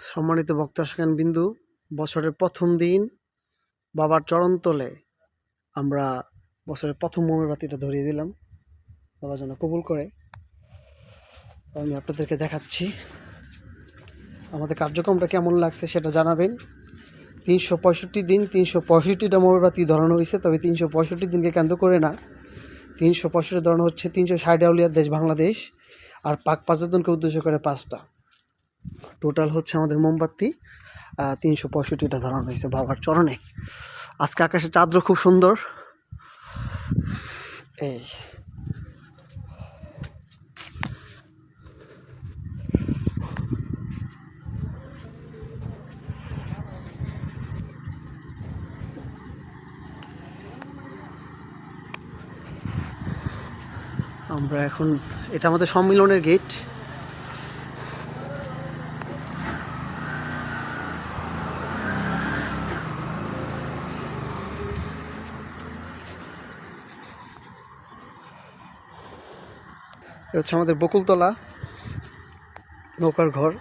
সম্মানিত ভক্তশ্রেণ বিন্দু, বছরের প্রথম দিন বাবার চরণতলে আমরা বছরের প্রথম মোমবাতিটা ধরিয়ে দিলাম। বাবা যেন কবুল করে। আমি আপনাদেরকে দেখাচ্ছি আমাদের কার্যক্রমটা কেমন লাগছে সেটা জানাবেন। 365 দিন 365টা মোমবাতি ধরানো হয়েছে, তবে 365 দিনকে কেন্দ্র করে না। 365 ধরানো হচ্ছে 360 আউলিয়ার দেশ বাংলাদেশ, আর পাক পাঁচজনকে উদ্দেশ্য করে 5টা। টোটাল হচ্ছে আমাদের মোমবাতি 365টা ধরানো হয়েছে বাবার চরণে। আজকে আকাশের চাঁদ্র খুব সুন্দর। এই আমরা এখন, এটা আমাদের সম্মিলনের গেট। এটা হচ্ছে আমাদের বকুলতলা নৌকার ঘর।